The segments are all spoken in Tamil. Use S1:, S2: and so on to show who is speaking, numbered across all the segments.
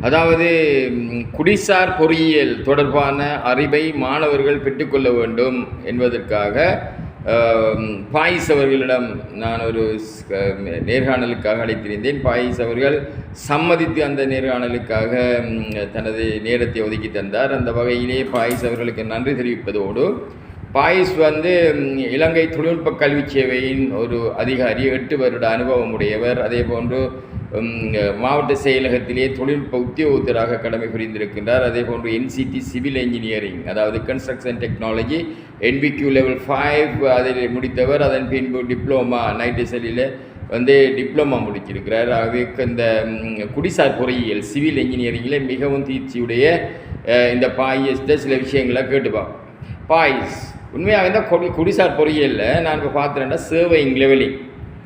S1: அதாவது குடிசார் பொறியியல் தொடர்பான அறிவை மாணவர்கள் பெற்றுக்கொள்ள வேண்டும் என்பதற்காக பாயிஸ் அவர்களிடம் நான் ஒரு நேர்காணலுக்காக அழைத்திருந்தேன். பாயிஸ் அவர்கள் சம்மதித்து அந்த நேர்காணலுக்காக தனது நேரத்தை ஒதுக்கி தந்தார். அந்த வகையிலே பாயிஸ் அவர்களுக்கு நன்றி தெரிவிப்பதோடு, பாயிஸ் இலங்கை தொழில்நுட்ப கல்வி சேவையின் ஒரு அதிகாரி, 8 வருட அனுபவம் உடையவர். அதே போன்று மாவட்ட செயலகத்திலே தொழில்நுட்ப உத்தியோகத்தராக கடமை புரிந்திருக்கின்றார். அதே போன்று NCT சிவில் என்ஜினியரிங், அதாவது கன்ஸ்ட்ரக்ஷன் டெக்னாலஜி NVQ level 5 அதில் முடித்தவர். அதன் பின்பு டிப்ளோமா நைட்எஸ்எல்லில் டிப்ளமா முடிச்சிருக்கிறார். ஆகவே இந்த குடிசார் பொறியியல் சிவில் என்ஜினியரிங்கில் மிகவும் தீர்ச்சியுடைய இந்த பாயிஸ்ட சில விஷயங்களை கேட்டுப்பான். பாயிஸ் உண்மையாக இந்த குடிசார் பொறியியலில் நான் இப்போ பார்த்துட்டேன்னா சர்வைங் லெவலிங்.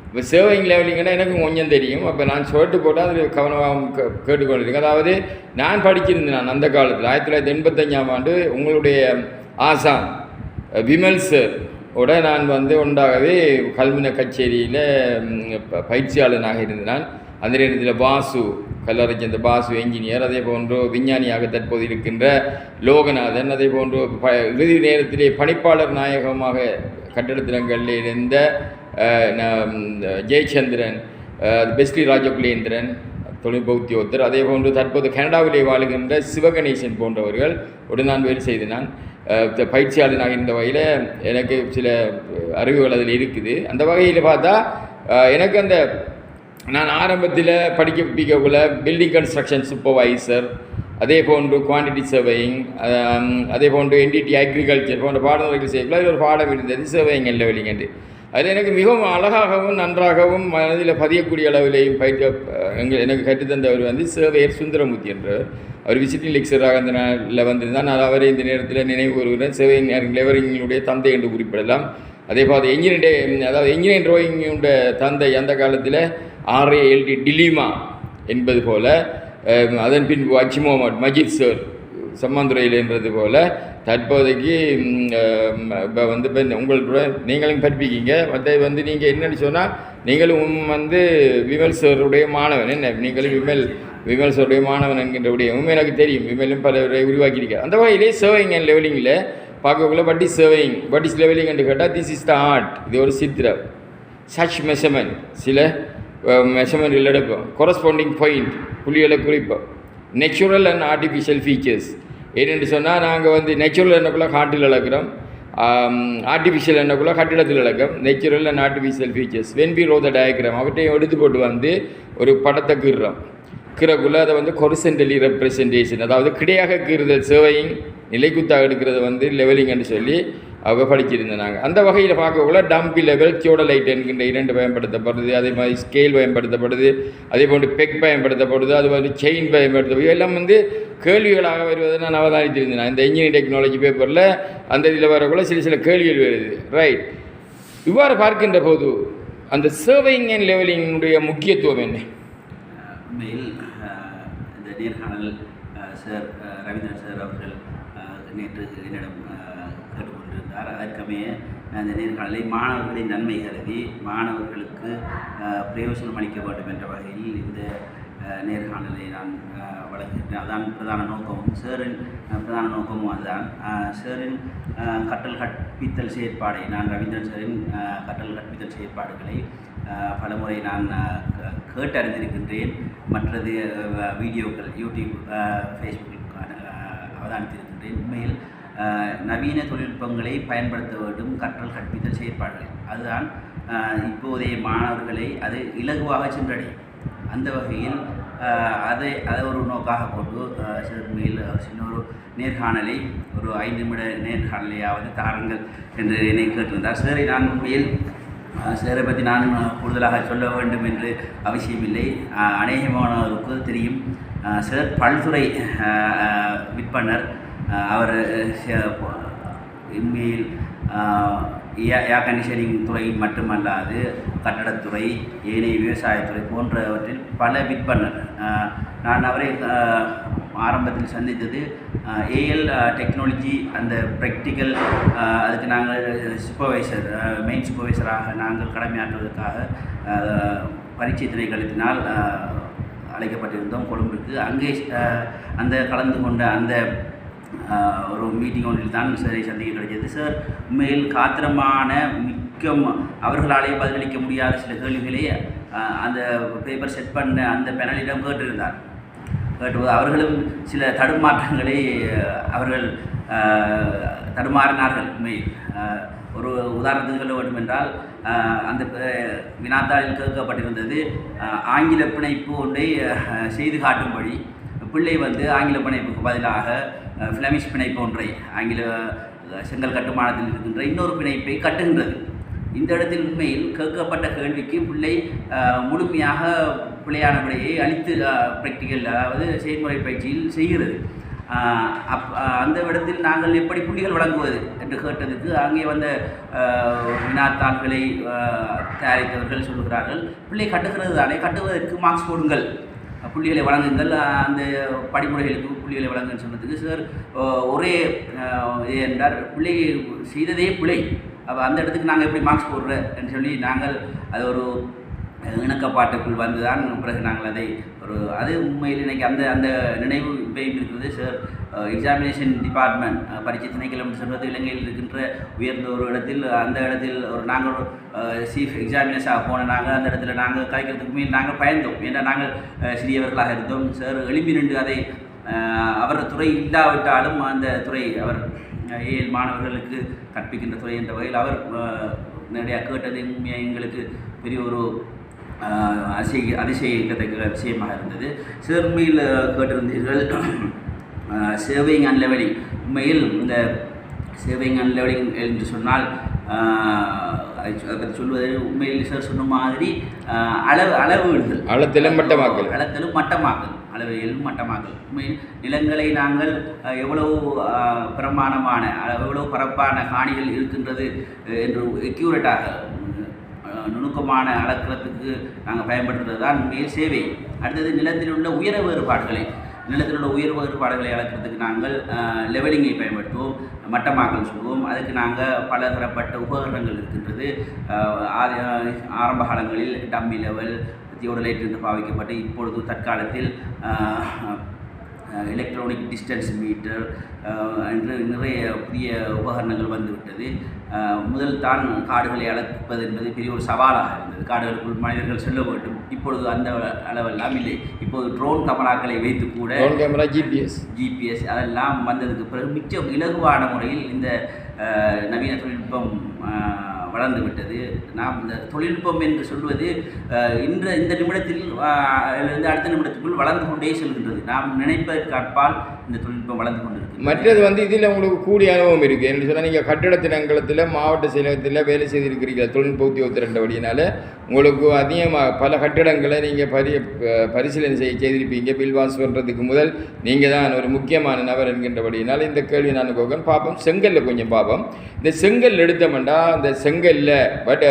S1: இப்போ சர்வைங் லெவலிங்கன்னா எனக்கு கொஞ்சம் தெரியும். அப்போ நான் சொல்லிட்டு போட்டால் அதில் கவனமாக கேட்டுக்கொண்டிருக்கேன். அதாவது நான் படிச்சிருந்தேன். நான் அந்த காலத்தில் 1985ஆம் ஆண்டு உங்களுடைய ஆசான் விமல் சார் ஓட நான் ஒன்றாகவே கல்முனை கச்சேரியில் பயிற்சியாளனாக இருந்தேன். அந்த நேரத்தில் பாசு கல்லறை சேர்ந்த பாசு என்ஜினியர், அதே போன்று விஞ்ஞானியாக தற்போது இருக்கின்ற லோகநாதன், அதே போன்று இறுதி நேரத்திலே பணிப்பாளர் நாயகமாக கட்டடத்திலங்களில் இருந்த ஜெயச்சந்திரன், பெஸ்லி ராஜகுலேந்திரன் தொழில்நுட்ப உத்தியோகத்தர், அதே போன்று தற்போது கனடாவிலே வாழுகின்ற சிவகணேசன் போன்றவர்கள் உடன் நான் வேலை செய்தேன். பயிற்சியாளனாக இருந்த வகையில் எனக்கு சில அறிவுகள் அதில் இருக்குது. அந்த வகையில் பார்த்தா எனக்கு நான் ஆரம்பத்தில் படிக்கக்குள்ள பில்டிங் கன்ஸ்ட்ரக்ஷன் சூப்பர்வைசர், அதே போன்று குவான்டிட்டி சர்வேயிங், அதே போன்று NDT அக்ரிகல்ச்சர் போன்ற பாடங்கள் செய்யக்குள்ள அதில் ஒரு பாடம் இருந்தது சர்வேயிங் அண்ட் லெவலிங் என்று. அதில் எனக்கு மிகவும் அழகாகவும் நன்றாகவும் மனதில் பதியக்கூடிய அளவிலேயும் எனக்கு கற்றுத்தந்தவர் சர்வேயர் சுந்தரமூர்த்தி என்றவர். அவர் விசிட்டிங் லெக்சராக அந்த நாளில் வந்திருந்தால் நான் அவரை இந்த நேரத்தில் நினைவு கூறுகிறேன். சர்வேயிங் லெவலிங்களுடைய தந்தை என்று குறிப்பிடலாம். அதே போல் என்ஜினியரிங் ட்ராயிங்குடைய தந்தை அந்த காலத்தில் RALD டிலிமா என்பது போல், அதன் பின்பு அச்சி முகமது மஜித் சார் சம்மாந்துறையில் என்றது போல் தற்போதைக்கு இப்போ உங்களோட நீங்களும் கற்பிக்கிங்க. மற்ற நீங்கள் என்னென்னு சொன்னால் நீங்களும் விமல் சாருடைய மாணவன். என்ன நீங்களும் விமல் சாருடைய மாணவன் என்கின்ற விடயமும் எனக்கு தெரியும். விமலும் பலரை உருவாக்கியிருக்கார். அந்த வகையிலே சர்வைங் அண்ட் லெவலிங்கில் பார்க்கக்குள்ள what is surveying, what is levelling என்று கேட்டால் திஸ் இஸ் த ஆர்ட். இது ஒரு சித்திரம். சச் மெஷர்மெண்ட், சில மெஷர்மெண்ட் எடுப்போம். கொரஸ்பாண்டிங் பாயிண்ட், புள்ளிகளை குறிப்போம். நேச்சுரல் அண்ட் ஆர்டிஃபிஷியல் ஃபீச்சர்ஸ் ஏனென்று சொன்னால் நாங்கள் நேச்சுரல் என்னக்குள்ளே காட்டில் இழக்கிறோம், ஆர்டிஃபிஷியல் என்னக்குள்ளே கட்டிடத்தில் இழக்கிறோம். Natural and artificial features when பி ரோ த டயக்ராம் அவற்றையும் எடுத்து போட்டு ஒரு படத்தை கீறுறோம். கீறக்குள்ளே அதை ஹொரிசன்டலி ரெப்ரசன்டேஷன், அதாவது கிடையாக கீறுதல் சர்வையிங், நிலைக்குத்தாக எடுக்கிறது லெவலிங் என்று சொல்லி அவங்க படிச்சிருந்தேன். நாங்கள் அந்த வகையில் பார்க்கக்குள்ள டம்பி லெவல், தியோடலைட் என்கின்ற 2 பயன்படுத்தப்படுது. அதே மாதிரி ஸ்கேல் பயன்படுத்தப்படுது. அதே போன்று பெக் பயன்படுத்தப்படுது. அது செயின் பயன்படுத்தப்படுது. எல்லாம் கேள்விகளாக வருவதை நான் அவதானித்திருந்தேன். இந்த இன்ஜினியரிங் டெக்னாலஜி பேப்பரில் அந்த இதில் வரக்குள்ள சில கேள்விகள் வருது. ரைட், இவ்வாறு பார்க்கின்ற போது அந்த சர்வையிங் அண்ட் லெவலிங்குடைய முக்கியத்துவம் என்ன?
S2: உண்மையில் இந்த நேர்காணல் சார் ரவீந்திரன் சார் அவர்கள் நேற்று என்னிடம் கேட்டுக்கொண்டிருந்தார். அதற்கமைய அந்த நேர்காணலை மாணவர்களின் நன்மை கருதி மாணவர்களுக்கு பிரயோஜனம் அளிக்க வேண்டும் என்ற வகையில் இந்த நேர்காணலை நான் வழங்குகின்றேன். அதான் பிரதான நோக்கமும், சாரின் பிரதான நோக்கமும் அதுதான். சாரின் கற்றல் கற்பித்தல் செயற்பாடை, நான் ரவீந்திரன் சாரின் கற்றல் கற்பித்தல் செயற்பாடுகளை பலமுறை நான் கேட்டறிந்திருக்கின்றேன். மற்றது வீடியோக்கள் யூடியூப், ஃபேஸ்புக்கில் அவதானித்திருக்கின்றேன். உண்மையில் நவீன தொழில்நுட்பங்களை பயன்படுத்த வேண்டும் கற்றல் கற்பித்தல் செயற்பாடுகள். அதுதான் இப்போதைய மாணவர்களை அது இலகுவாக சென்றடையும். அந்த வகையில் அதை ஒரு நோக்காக கொண்டு உண்மையில் சின்ன நேர்காணலை ஒரு 5 நிமிட நேர்காணலையாவது தாருங்கள் என்று என்னை கேட்டிருந்தார். சரி, நான் உண்மையில் சாரை பற்றி நான் கூடுதலாக சொல்ல வேண்டும் என்று அவசியமில்லை. அநேகமானவருக்கு தெரியும். சார் பல்துறை விற்பனர். அவர் உண்மையில் ஏர் கண்டிஷனிங் துறை மட்டுமல்லாது கட்டடத்துறை, ஏனைய விவசாயத்துறை போன்றவற்றில் பல விற்பனர். நான் அவரை ஆரம்பத்தில் சந்தித்தது ஏஎல் டெக்னாலஜி அந்த ப்ராக்டிக்கல், அதுக்கு நாங்கள் சூப்பர்வைசர், மெயின் சூப்பர்வைசராக நாங்கள் கடமையாற்றுவதற்காக பரீட்சை திணைக்களத்தினால் அழைக்கப்பட்டிருந்தோம் கொழும்புக்கு. அங்கே அந்த கலந்து கொண்ட அந்த ஒரு மீட்டிங் ஒன்றில் தான் சாரை சந்திக்க கிடைச்சது. சார் உண்மையில் காத்திரமான அவர்களாலே பதிலளிக்க முடியாத சில கேள்விகளை அந்த பேப்பர் செட் பண்ண அந்த பேனலிடம் கேட்டிருந்தார். கேட்டுவது அவர்களும் சில தடுமாற்றங்களை அவர்கள் தடுமாறினார்கள். உண்மையில் ஒரு உதாரணத்துக்கு சொல்ல வேண்டும் என்றால் அந்த வினாத்தாளில் கேட்கப்பட்டிருந்தது ஆங்கில பிணைப்பு ஒன்றை செய்து காட்டும்படி. பிள்ளை ஆங்கில பிணைப்புக்கு பதிலாக ஃப்ளமிஷ் பிணைப்பு ஒன்றை ஆங்கில செங்கல் கட்டுமானத்தில் இருக்கின்ற இன்னொரு பிணைப்பை கட்டுகின்றது. இந்த இடத்தில் உண்மையில் கேட்கப்பட்ட கேள்விக்கு பிள்ளை முழுமையாக பிள்ளையான விடையை அளித்து ப்ராக்டிக்கல் அதாவது செயல்முறை பயிற்சியில் செய்கிறது. அந்த இடத்தில் நாங்கள் எப்படி புள்ளிகள் வழங்குவது என்று கேட்டதுக்கு அங்கே வந்த வினாத்தாள்களை தயாரித்தவர்கள் சொல்லுகிறார்கள், பிள்ளை கட்டுகிறது தானே, கட்டுவதற்கு மார்க்ஸ் போடுங்கள், புள்ளிகளை வழங்குங்கள், அந்த படிமுறைகளுக்கு புள்ளிகளை வழங்குன்னு சொன்னதுக்கு சார் ஒரே என்றார், பிள்ளை செய்ததே பிள்ளை, அப்போ அந்த இடத்துக்கு நாங்கள் எப்படி மார்க்ஸ் போடுறேன் என்று சொல்லி நாங்கள் அது ஒரு இணக்கப்பாட்டுக்குள் வந்து தான் பிறகு நாங்கள் அதை அது உண்மையில் இன்றைக்கி அந்த நினைவு இப்பயும் இருக்கிறது. சார் எக்ஸாமினேஷன் டிபார்ட்மெண்ட் பரீட்சை திணைக்களம் சொல்வது இலங்கையில் இருக்கின்ற உயர்ந்த ஒரு இடத்தில் அந்த இடத்தில் நாங்கள் சீஃப் எக்ஸாமினர்ஸாக போன நாங்கள் அந்த இடத்துல நாங்கள் கலைக்கிறதுக்கு மேல் நாங்கள் பயந்தோம். ஏன்னா நாங்கள் சிறியவர்களாக இருந்தோம். சார் எழுப்பி நின்று அதை அவர் துறை இல்லாவிட்டாலும் அந்த துறை அவர் ஏழு மாணவர்களுக்கு கற்பிக்கின்ற துறை என்ற வகையில் அவர் நிறையா கேட்டது எங்களுக்கு பெரிய ஒரு அதிசயிக்கத்தக்க விஷயமாக இருந்தது. சிறுமையில் கேட்டிருந்தீர்கள் சேவிங் அண்ட் லெவலிங். உண்மையில் இந்த சேவிங் அண்ட் லெவலிங் என்று சொன்னால் அதை சொல்வது உண்மையில் சார் சொன்ன மாதிரி அளவீடுகள் அளத்தலும் மட்டமாக்கல் அளவையிலும் மட்டமாக்கல். உண்மையில் நிலங்களை நாங்கள் எவ்வளவு பிரமாணமான எவ்வளவு பரப்பான காணிகள் இருக்கின்றது என்று எக்யூரேட்டாக நுணுக்கமான அளக்கிறதுக்கு நாங்கள் பயன்படுத்துகிறது தான் உண்மையில் சேவை. அடுத்தது நிலத்தில் உள்ள உயர வேறுபாடுகளை அளக்கிறதுக்கு நாங்கள் லெவலிங்கை பயன்படுத்துவோம், மட்டமாக்கல் சொல்லுவோம். அதுக்கு நாங்கள் பல தரப்பட்ட உபகரணங்கள் இருக்கின்றது. ஆரம்ப காலங்களில் டம்மி லெவல், தியோடலைட் என்று பாவிக்கப்பட்டு இப்பொழுது தற்காலத்தில் எலக்ட்ரானிக் டிஸ்டன்ஸ் மீட்டர் என்று நிறைய புதிய உபகரணங்கள் வந்துவிட்டது. முதல் தான் காடுகளை அளப்பது என்பது பெரிய ஒரு சவாலாக இருந்தது. காடுகளுக்குள் மனிதர்கள் செல்ல வேண்டும். இப்பொழுது அந்த அளவெல்லாம் இல்லை. இப்போது ட்ரோன் கேமராக்களை வைத்து கூட ஜிபிஎஸ் அதெல்லாம் வந்ததுக்கு பிறகு மிச்சம் இலகுவான முறையில் இந்த நவீன தொழில்நுட்பம் வளர்ந்து விட்டது. நாம் இந்த தொழில்நுட்பம் என்று சொல்வது இந்த நிமிடத்தில் இருந்து அடுத்த நிமிடத்துக்குள் வளர்ந்து கொண்டே செல்கின்றது. நாம் நினைப்பதற்கு அப்பால் இந்த தொழில்நுட்பம் வளர்ந்து கொண்டிருக்கு.
S1: மற்றது இதில் உங்களுக்கு கூடிய அனுபவம் இருக்குது என்று சொன்னால், நீங்கள் கட்டிட திணைக்களத்தில் மாவட்ட செயலகத்தில் வேலை செய்திருக்கிறீங்க தொழில்நுட்ப உத்தியோகத்திரண்டபடியினால உங்களுக்கு அதிகமாக பல கட்டிடங்களை நீங்கள் பரிசீலனை செய்திருப்பீங்க. பில்வாஸ் பண்ணுறதுக்கு முதல் நீங்கள் தான் ஒரு முக்கியமான நபர் என்கின்றபடியினால் இந்த கேள்வி நான் பார்ப்போம். செங்கல்ல கொஞ்சம் பார்ப்போம். இந்த செங்கல் எடுத்தோம்னா அந்த செங்கல்ல but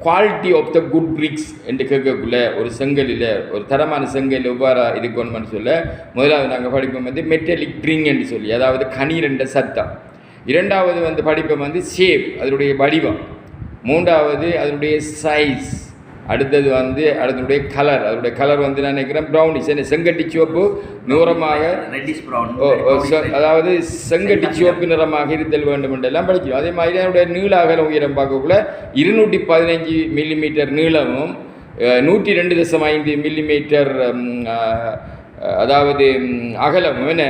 S1: quality of the good bricks என்று கேட்கக்குள்ள ஒரு செங்கலில் ஒரு தரமான செங்கல் எவ்வாறு இருக்கணும்னு சொல்ல முதலாவது நாங்கள் படிப்போம் மெட்டலிக் ட்ரிங் என்று சொல்லி, அதாவது கணீர் என்ற சத்தம். இரண்டாவது படிப்போம் ஷேப், அதனுடைய வடிவம். மூன்றாவது அதனுடைய சைஸ். அடுத்தது அதனுடைய கலர். அதனுடைய கலர் நான் நினைக்கிறேன் ப்ரௌனிஷ், செங்கட்டி சிவப்பு நிறமாக அதாவது செங்கட்டி சிவப்பு நிறமாக இருத்தல் வேண்டும் என்றெல்லாம் படிக்கிறோம். அதே மாதிரி அதனுடைய நீள அகல உயரம் பார்க்கக்குள்ள 215 மில்லிமீட்டர் நீளமும் 102.5 மில்லிமீட்டர் அதாவது அகலமும் என்ன,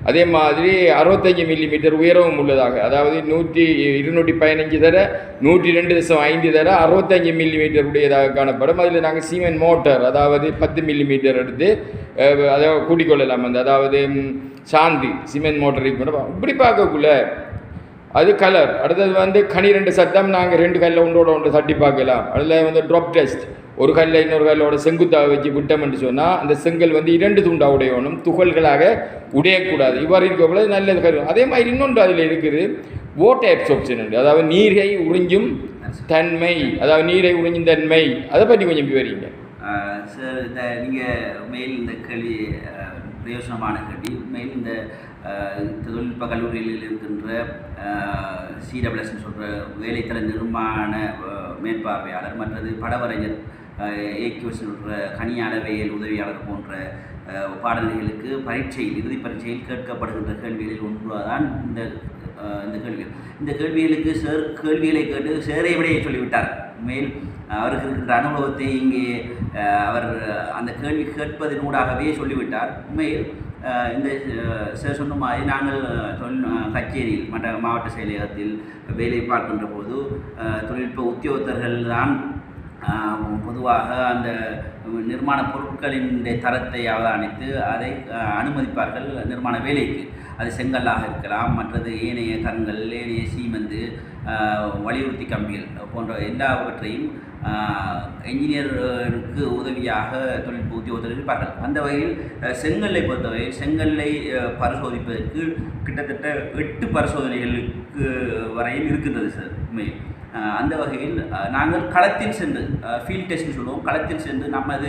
S1: அதே மாதிரி 65 மில்லிமீட்டர் உயரமும் உள்ளதாக, அதாவது 215 தர 102.5 தர 65 மில்லிமீட்டர் உடையதாக காணப்படும். அதில் நாங்கள் சீமெண்ட் மோட்டார் அதாவது 10 மில்லிமீட்டர் எடுத்து அதை கூட்டிக்கொள்ளலாம். அதாவது சாந்தி சிமெண்ட் மோட்டருக்கு இப்படி பார்க்கக்குள்ள அது கலர். அடுத்தது கணீர் சத்தம். நாங்கள் 2 கல்லை ஒன்றோட தட்டி பார்க்கலாம். அதில் ட்ராப் டெஸ்ட், ஒரு கல்லை இன்னொரு கல்லோட செங்குத்தாக வச்சு விட்டம் என்று சொன்னால் அந்த செங்கல் 2 துண்டா உடையணும், துகள்களாக உடையக்கூடாது. இவ்வாறு இருக்கக்கூடாது, நல்லது கருவி. அதே மாதிரி இன்னொன்று அதில் இருக்குது வாட்டர் அப்சார்ப்ஷன் உண்டு, அதாவது நீரை உறிஞ்சும் தன்மை, அதாவது நீரை உறிஞ்சும் தன்மை. அதை பற்றி கொஞ்சம் விவரிங்க
S2: சார். நீங்கள் உண்மையில் இந்த கேள்வி பிரயோஜனமான கேள்வி. உண்மையில் இந்த தொழில்நுட்ப கல்லூரியில் இருக்கின்ற சிடபிள்எஸ்ன்னு சொல்கிற வேலைத்தள நிர்மாண மேற்பார்வையாளர், மற்றது படவரைஞர் ஏக்யூஎஸ் கனி அளவையல் உதவியாளர் போன்ற பாடல்களுக்கு பரீட்சையில் இறுதி பரீட்சையில் கேட்கப்படுகின்ற கேள்விகளில் ஒன்றுதான் இந்த கேள்விகள். இந்த கேள்விகளுக்கு சார் கேள்விகளை கேட்டு சேரை விடையை சொல்லிவிட்டார். மேல் அவருக்கு இருக்கின்ற அனுபவத்தை இங்கே அவர் அந்த கேள்வி கேட்பதனூடாகவே சொல்லிவிட்டார். உண்மையில் இந்த சார் சொன்ன மாதிரி நாங்கள் கச்சேரியில் மாவட்ட செயலகத்தில் வேலை பார்க்கின்ற போது தொழில்நுட்ப உத்தியோகத்தர்கள் தான் பொதுவாக அந்த நிர்மாண பொருட்களின் தரத்தை அவதானித்து அதை அனுமதிப்பார்கள் நிர்மாண வேலைக்கு. அது செங்கல்லாக இருக்கலாம், மற்றது ஏனைய கருங்கல், ஏனைய சீமெந்து, வலியுறுத்தி கம்பிகள் போன்ற எல்லாவற்றையும் என்ஜினியருக்கு உதவியாக தொழில்நுட்ப உத்தியோகத்தில் இருப்பார்கள். அந்த வகையில் செங்கல்லை பொறுத்தவரை செங்கல்லை பரிசோதிப்பதற்கு கிட்டத்தட்ட 8 பரிசோதனைகளுக்கு வரையில் இருக்கின்றது சார் உண்மையில். அந்த வகையில் நாங்கள் களத்தில் சென்று ஃபீல்ட் டெஸ்ட்னு சொல்லுவோம். களத்தில் சென்று நமது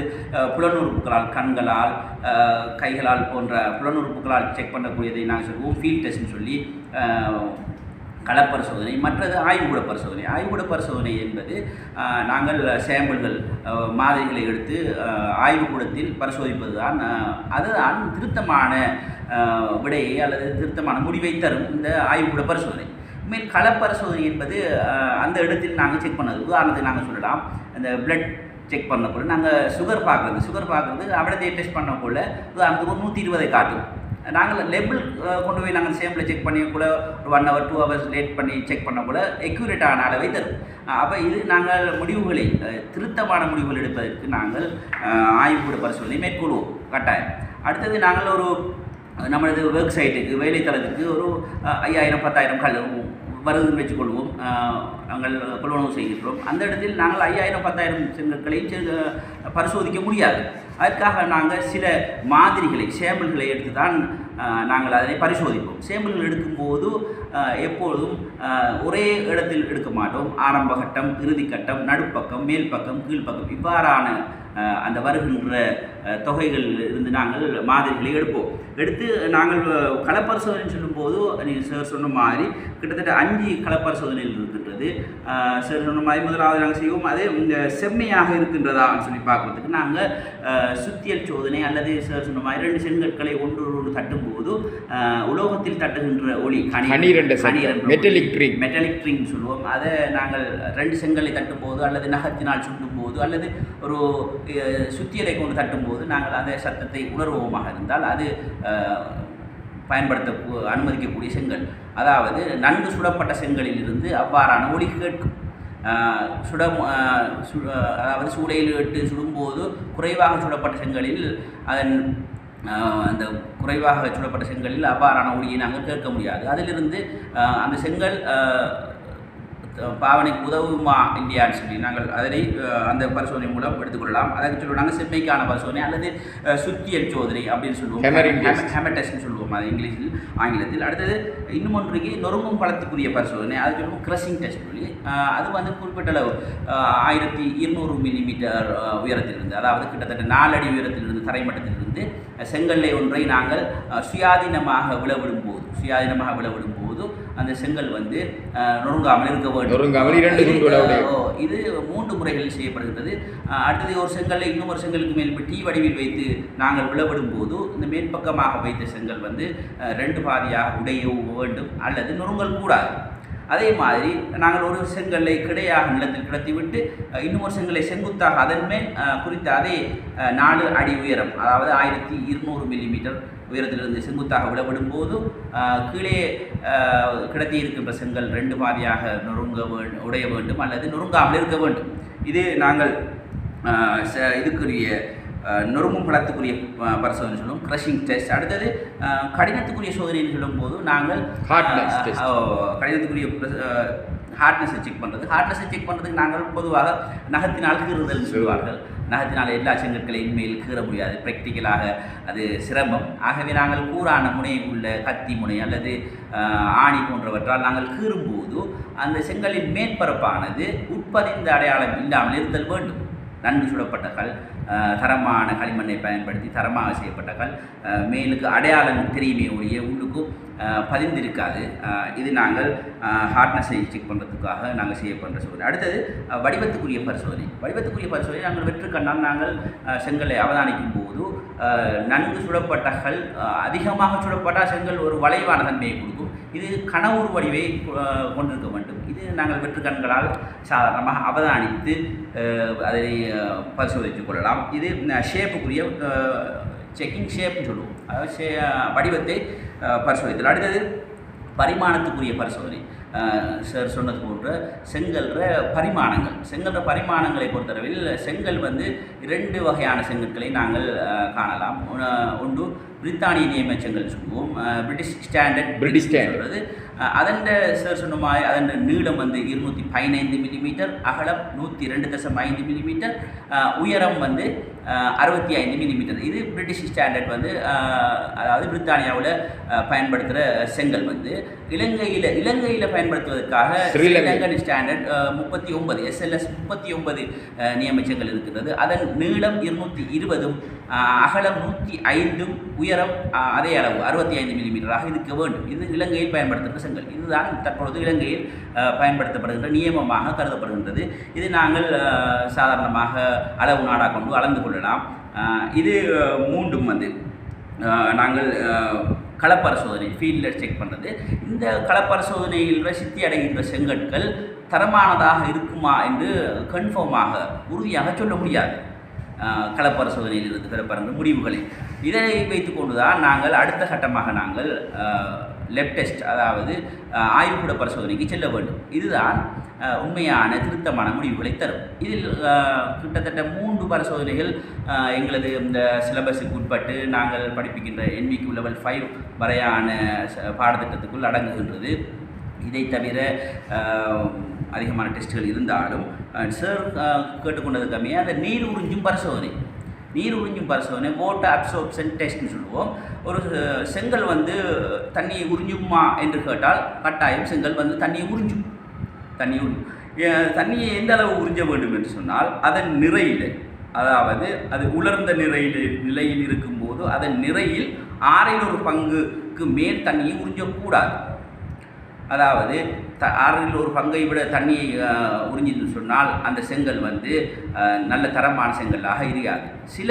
S2: புலனுறுப்புகளால், கண்களால், கைகளால் போன்ற புலனுறுப்புகளால் செக் பண்ணக்கூடியதை நாங்கள் சொல்லுவோம் ஃபீல்ட் டெஸ்ட்னு சொல்லி களப்பரிசோதனை. மற்றது ஆய்வுக்கூட பரிசோதனை. ஆய்வுக்கூட பரிசோதனை என்பது நாங்கள் சாம்பிள்கள் மாதிரிகளை எடுத்து ஆய்வுக்கூடத்தில் பரிசோதிப்பது தான். அதுதான் திருத்தமான விடையை அல்லது திருத்தமான முடிவை தரும் இந்த ஆய்வுக்கூட பரிசோதனை. உண்மையில் களப்பரிசோதனை என்பது அந்த இடத்தில் நாங்கள் செக் பண்ணது. உதாரணத்துக்கு நாங்கள் சொல்லலாம், இந்த பிளட் செக் பண்ணக்குள்ள நாங்கள் சுகர் பார்க்குறது அப்படியே டெஸ்ட் பண்ணக்குள்ள உதாரணத்துக்கு 120 காட்டும். நாங்கள் லெபிள் கொண்டு போய் நாங்கள் சேம்பிளை செக் பண்ணி கூட ஒரு 1 hour 2 hours லேட் பண்ணி செக் பண்ண கூட எக்யூரேட்டான அளவை தரும். அப்போ இது நாங்கள் முடிவுகளை திருத்தமான முடிவுகள் எடுப்பதற்கு நாங்கள் ஆய்வுக்கூட பரிசோதனை மேற்கொள்வோம் கட்டாயம். அடுத்தது நாங்கள் ஒரு நம்மளது ஒர்க் சைட்டுக்கு வேலைத்தளத்துக்கு ஒரு 5000 10,000 கல் வருதுன்னு வச்சுக்கொள்வோம். நாங்கள் கொள்வனவு செய்கின்றோம். அந்த இடத்தில் நாங்கள் 5000 10,000 செங்கற்களையும் பரிசோதிக்க முடியாது. அதற்காக நாங்கள் சில மாதிரிகளை சேம்பிள்களை எடுத்து தான் நாங்கள் அதனை பரிசோதிப்போம். சேம்பிள்கள் எடுக்கும்போது எப்பொழுதும் ஒரே இடத்தில் எடுக்க மாட்டோம். ஆரம்ப கட்டம், இறுதி கட்டம், நடுப்பக்கம், மேல் பக்கம், கீழ்ப்பக்கம் இவ்வாறான அந்த வருகின்ற தொகைகள் இருந்து நாங்கள் மாதிரிகளை எடுத்து நாங்கள் களப்பரிசோதனை சொல்லும்போது நீங்கள் சார் சொன்ன மாதிரி கிட்டத்தட்ட 5 களப்பரிசோதனைகள் இருக்கின்றது. சார் சொன்ன மாதிரி முதலாவது நாங்கள் செய்வோம். அது இந்த செம்மையாக இருக்கின்றதான்னு சொல்லி பார்க்குறதுக்கு நாங்கள் சுத்தியல் சோதனை அல்லது சார் சொன்ன மாதிரி 2 செங்கற்களை ஒன்று தட்டும்போது உலோகத்தில் தட்டுகின்ற ஒளி மெட்டலிக் ட்ரிங் சொல்லுவோம். அதை நாங்கள் 2 செங்கலை தட்டும்போது அல்லது நகத்தினால் சுட்டும்போது அல்லது ஒரு சுத்தியலை கொண்டு தட்டும்போது நாங்கள் அந்த சத்தத்தை உணர்வோமாக இருந்தால் அது அனுமதிக்கக்கூடிய செங்கல். அதாவது நன்கு சுடப்பட்ட செங்கலில் இருந்து அவ்வாறான ஒளி கேட்கும். அதாவது சூளையில் இட்டு சுடும்போது குறைவாக சுடப்பட்ட செங்கலில் அந்த குறைவாக சுடப்பட்ட செங்கலில் அவ்வாறான ஒளியை நாங்கள் கேட்க முடியாது. அதிலிருந்து அந்த செங்கல் பாவனைக்கு உதவுமா இல்லையான்னு சொல்லி நாங்கள் அதனை அந்த பரிசோதனை மூலம் எடுத்துக்கொள்ளலாம். அதற்கு சொல்லுவோம் நாங்கள் செம்மைக்கான பரிசோதனை அல்லது சுத்தியல் சோதனை அப்படின்னு சொல்லுவோம். ஹேமர் டெஸ்ட்னு சொல்லுவோம் அது இங்கிலீஷில், ஆங்கிலத்தில். அடுத்தது இன்னும் ஒன்றுக்கு நொறுங்கும் பழத்துக்குரிய பரிசோதனை, அது சொல்லுவோம் கிரஷிங் டெஸ்ட் சொல்லி. அது குறிப்பிட்ட அளவு 1200 மில்லிமீட்டர் உயரத்திலிருந்து, அதாவது கிட்டத்தட்ட 4 அடி உயரத்திலிருந்து தரைமட்டத்திலிருந்து செங்கல்லை ஒன்றை நாங்கள் சுயாதீனமாக விளவிடும்போது அந்த செங்கல் நொறுங்காமல் இருக்க வேண்டும். இது 3 முறைகளில் செய்யப்படுகிறது. அடுத்தது ஒரு செங்கலை இன்னொரு செங்கலுக்கு மேல் டீ வடிவில் வைத்து நாங்கள் விளவிடும் போது இந்த மேற்பக்கமாக வைத்த செங்கல் 2 பாதியாக உடைய வேண்டும் அல்லது நொறுங்கல் கூடாது. அதே மாதிரி நாங்கள் ஒரு செங்கல்லை கிடையாக நிலத்தில் கிடத்திவிட்டு இன்னொரு செங்கலை செங்குத்தாக அதன் மேல் குறித்த அதே 4 அடி உயரம், அதாவது 1200 மில்லிமீட்டர் உயரத்திலிருந்து செங்குத்தாக விடப்படும் போது கீழே கிடத்தி இருக்கின்ற செங்கல் 2 பாதியாக உடைய வேண்டும் அல்லது நொறுங்காமல் இருக்க வேண்டும். இது நாங்கள் இதுக்குரிய நொறுங்கும் பழத்துக்குரிய பரிசோதனை சொல்லுவோம், கிரஷிங் டெஸ்ட். அடுத்தது கடினத்துக்குரிய சோதனைன்னு சொல்லும்போது நாங்கள் கடினத்துக்குரிய ஹார்ட்னஸை செக் பண்ணுறதுக்கு நாங்கள் பொதுவாக நகத்தினால் கீறுதல் சொல்வார்கள். நகத்தினால் எல்லா செங்கற்களையும் மேல் கீற முடியாது, ப்ராக்டிக்கலாக அது சிரமம். ஆகவே நாங்கள் கூரான முனை உள்ள கத்தி முனை அல்லது ஆணி போன்றவற்றால் நாங்கள் கீறும்போது அந்த செங்கலின் மேற்பரப்பானது உட்பதிந்த அடையாளம் இல்லாமல் இருத்தல் வேண்டும். நன்கு சுடப்பட்ட கல், தரமான களிமண்ணை பயன்படுத்தி தரமாக செய்யப்பட்ட கல், மேலுக்கு அடையாளம் தெரியுமே ஒழிய உள்ளுக்கும் பதிந்திருக்காது. இது நாங்கள் ஹார்ட்னஸை செக் பண்ணுறதுக்காக நாங்கள் செய்யப்படுற சோதனை. அடுத்தது வடிவத்துக்குரிய பரிசோதனை. வடிவத்துக்குரிய பரிசோதனை நாங்கள் வெற்றுக்கண்ணால் நாங்கள் செங்கலை அவதானிக்கும் போது நன்கு சுடப்பட்ட கல் அதிகமாக சுடப்பட்டால் செங்கல் ஒரு வளைவான தன்மையை கொடுக்கும். இது கனவுறு வடிவை கொண்டிருக்க வேண்டும். இது நாங்கள் வெற்றுக்கண்களால் சாதாரணமாக அவதானித்து அதை பரிசோதித்துக் கொள்ளலாம். இது ஷேப்புக்குரிய செக்கிங் ஷேப்னு சொல்லுவோம். அதாவது வடிவத்தை பரிசோதித்தல். அடுத்தது பரிமாணத்துக்குரிய பரிசோதனை. சார் சொன்னது போன்ற செங்கல்ற பரிமாணங்களை பொறுத்தளவில் செங்கல் வந்து 2 வகையான செங்கற்களை நாங்கள் காணலாம். ஒன்று பிரித்தானிய நியம செங்கல் சொல்லுவோம், பிரிட்டிஷ் ஸ்டாண்டர்ட். அதன் சார் சொன்ன மாதிரி அதன் நீளம் வந்து 215 மில்லிமீட்டர், அகலம் 102.5 மில்லிமீட்டர், உயரம் வந்து 65 மில்லிமீட்டர். இது பிரிட்டிஷ் ஸ்டாண்டர்ட் வந்து அதாவது பிரித்தானியாவில் பயன்படுத்துகிற செங்கல் வந்து இலங்கையில் பயன்படுத்துவதற்காக ஸ்ரீலங்கன் ஸ்டாண்டர்ட் 39 SLS 39 நியம செங்கல் இருக்கிறது. அதன் நீளம் 220, அகலம் 105, உயரம் அதே அளவு 65 மில்லிமீட்டராக இருக்க வேண்டும். இது இலங்கையில் பயன்படுத்துகிற செங்கல். இதுதான் தற்பொழுது இலங்கையில் பயன்படுத்தப்படுகின்ற நியமமாக கருதப்படுகின்றது. இது நாங்கள் சாதாரணமாக அளவு நாடாக கொண்டு அளந்து கொள்ளலாம். இது மூன்றும் வந்து நாங்கள் களப்பரிசோதனை ஃபீல்டில் செக் பண்ணுறது. இந்த களப்பரிசோதனையில் சித்தி அடைகின்ற செங்கற்கள் தரமானதாக இருக்குமா என்று கன்ஃபார்மாக உறுதியாக சொல்ல முடியாது. களப்பரிசோதனையில் இருந்து பெறப்படுகின்ற முடிவுகளை இதை வைத்துக்கொண்டு தான் நாங்கள் அடுத்த கட்டமாக நாங்கள் லெப் டெஸ்ட், அதாவது ஆய்வுக்கூட பரிசோதனைக்கு செல்ல வேண்டும். இதுதான் உண்மையான திருத்தமான முடிவுகளை தரும். இதில் கிட்டத்தட்ட 3 பரிசோதனைகள் எங்களது இந்த சிலபஸுக்கு உட்பட்டு நாங்கள் படிப்பிக்கின்ற NVQ லெவல் 5 வரையான பாடத்திட்டத்துக்குள் அடங்குகின்றது. இதை தவிர அதிகமான டெஸ்ட்டுகள் இருந்தாலும் சார் கேட்டுக்கொண்டதுக்காமே அந்த நீர் உறிஞ்சும் பரிசோதனை வாட்டர் அப்சோர்ப்ஷன் டெஸ்ட்னு சொல்லுவோம். ஒரு செங்கல் வந்து தண்ணியை உறிஞ்சுமா என்று கேட்டால் கட்டாயம் செங்கல் வந்து தண்ணியை உறிஞ்சும். தண்ணியை எந்த அளவு உறிஞ்ச வேண்டும் என்று சொன்னால் அதன் நிறையில், அதாவது அது உலர்ந்த நிலையில் இருக்கும்போது அதன் நிறையில் 1/6 பங்குக்கு மேல் தண்ணியை உறிஞ்சக்கூடாது. அதாவது 1/6 பங்கை விட தண்ணியை உறிஞ்சின்னு சொன்னால் அந்த செங்கல் வந்து நல்ல தரமான செங்கலாக இருக்காது. சில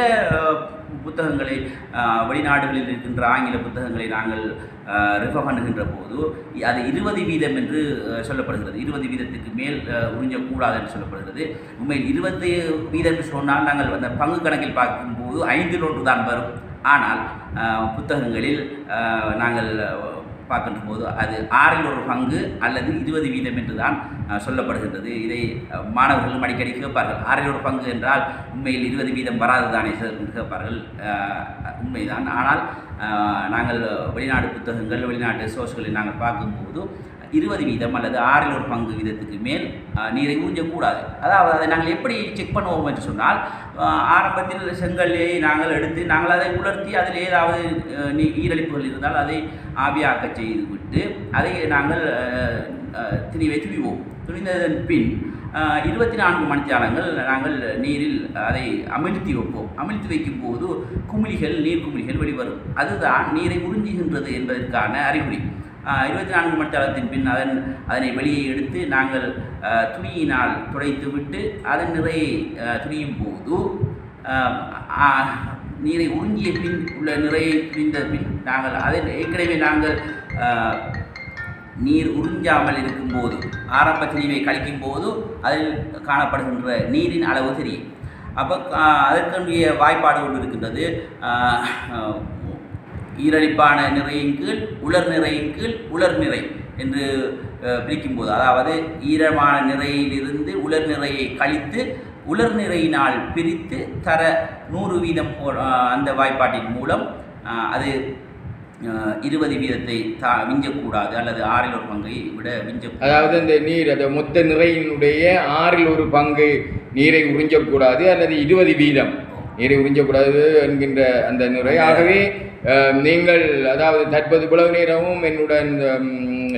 S2: புத்தகங்களை வெளிநாடுகளில் இருக்கின்ற ஆங்கில புத்தகங்களை நாங்கள் ரெஃபர் பண்ணுகின்ற போது அது 20% என்று சொல்லப்படுகிறது. 20% மேல் உறிஞ்சக்கூடாது என்று சொல்லப்படுகிறது. உண்மையில் 20% என்று சொன்னால் நாங்கள் அந்த பங்கு கணக்கில் பார்க்கும்போது 5 1 தான் வரும். ஆனால் புத்தகங்களில் நாங்கள் பார்க்கின்ற போது அது 1/6 பங்கு அல்லது 20% என்று தான் சொல்லப்படுகின்றது. இதை மாணவர்களும் அடிக்கடி கேட்பார்கள். 1/6 பங்கு என்றால் உண்மையில் 20% வராது தானே சார் என்று கேட்பார்கள். உண்மைதான். ஆனால் நாங்கள் வெளிநாடு புத்தகங்கள், வெளிநாட்டு சோர்ஸ்களை நாங்கள் பார்க்கும்போது 20% அல்லது 1/6 பங்கு வீதத்துக்கு மேல் நீரை உறிஞ்சக்கூடாது. அதாவது அதை நாங்கள் எப்படி செக் பண்ணுவோம் என்று சொன்னால், ஆரம்பத்தில் செங்கல்லை நாங்கள் எடுத்து நாங்கள் அதை உலர்த்தி அதில் ஏதாவது ஈரழிப்புகள் இருந்தால் அதை ஆவியாக்க செய்து விட்டு அதை நாங்கள் துணிவோம். துணிந்ததன் பின் 24 மணித்தியாலங்கள் நாங்கள் நீரில் அதை அமிழ்த்தி வைப்போம். அமிழ்த்தி வைக்கும்போது நீர் குமிழிகள் வெளிவரும். அதுதான் நீரை உறிஞ்சுகின்றது என்பதற்கான அறிகுறி. 24 மணித்தியாலத்தின் பின் அதனை வெளியே எடுத்து நாங்கள் துணியினால் துடைத்து விட்டு அதன் நிறையை துணியும் போது நீரை உறிஞ்சிய பின் உள்ள நிறையை துணிந்த பின் நாங்கள் ஏற்கனவே நாங்கள் நீர் உறிஞ்சாமல் இருக்கும்போது ஆரம்ப துணிவை கழிக்கும் போது அதில் காணப்படுகின்ற நீரின் அளவு தெரியும். அப்போ அதற்குரிய வாய்ப்பாடு ஒன்று இருக்கின்றது. ஈரழிப்பான நிறையின் கீழ் உலர் நிறையின் கீழ் உலர் நிறை என்று பிரிக்கும்போது, அதாவது ஈரமான நிறையிலிருந்து உலர் நிறையை கழித்து உலர் நிறையினால் பிரித்து தர 100% அந்த வாய்ப்பாட்டின் மூலம் அது 20% விஞ்சக்கூடாது அல்லது 1/6 பங்கை விட விஞ்சக்கூடாது.
S1: அதாவது இந்த நீர் அந்த மொத்த நிறையினுடைய 1/6 பங்கு நீரை உறிஞ்சக்கூடாது அல்லது 20% நீரை உறிஞ்சக்கூடாது என்கின்ற அந்த நிறை. ஆகவே நீங்கள் அதாவது தற்போது இவ்வளவு நேரமும் என்னுடன்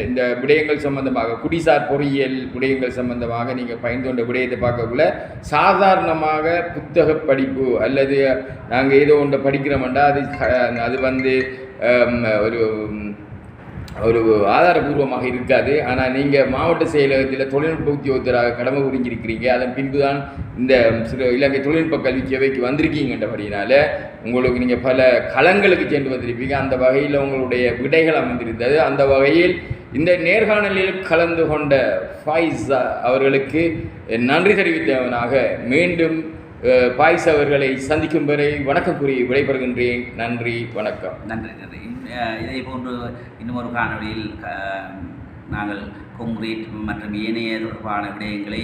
S1: இந்த விடயங்கள் சம்பந்தமாக குடிசார் பொறியியல் விடயங்கள் சம்பந்தமாக நீங்கள் பயந்து கொண்ட விடயத்தை பார்க்கக்குள்ள சாதாரணமாக புத்தக படிப்பு அல்லது நாங்கள் ஏதோ ஒன்றை படிக்கிறோம்டா அது வந்து ஒரு ஒரு ஆதாரபூர்வமாக இருக்காது. ஆனால் நீங்கள் மாவட்ட செயலகத்தில் தொழில்நுட்ப உத்தியோகத்தராக கடமை புரிஞ்சிருக்கிறீங்க. அதன் பின்பு தான் இந்த இலங்கை தொழில்நுட்ப கல்வி சேவைக்கு வந்திருக்கீங்கன்றபடினால உங்களுக்கு நீங்கள் பல களங்களுக்கு சென்று வந்திருப்பீங்க. அந்த வகையில் உங்களுடைய விடைகள் அமைந்திருந்தது. அந்த வகையில் இந்த நேர்காணலில் கலந்து கொண்ட ஃபாயிஸ் அவர்களுக்கு நன்றி தெரிவித்தவனாக மீண்டும் பாய்ஸ் அவர்களை சந்திக்கும் வரை வணக்கம் கூறி விடைபெறுகின்றேன். நன்றி, வணக்கம்.
S2: நன்றி. இதே போன்று இன்னும் ஒரு காணொலியில் நாங்கள் கொங்கிரீட் மற்றும் ஏனைய தொடர்பான விடயங்களை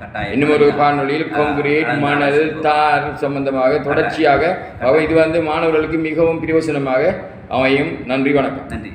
S2: கட்டாயம்
S1: இன்னும் ஒரு காணொலியில் கொங்கிரீட், மணல், தார் சம்பந்தமாக தொடர்ச்சியாக இது வந்து மாணவர்களுக்கு மிகவும் பிரயோசனமாக அமையும். நன்றி, வணக்கம்.
S2: நன்றி.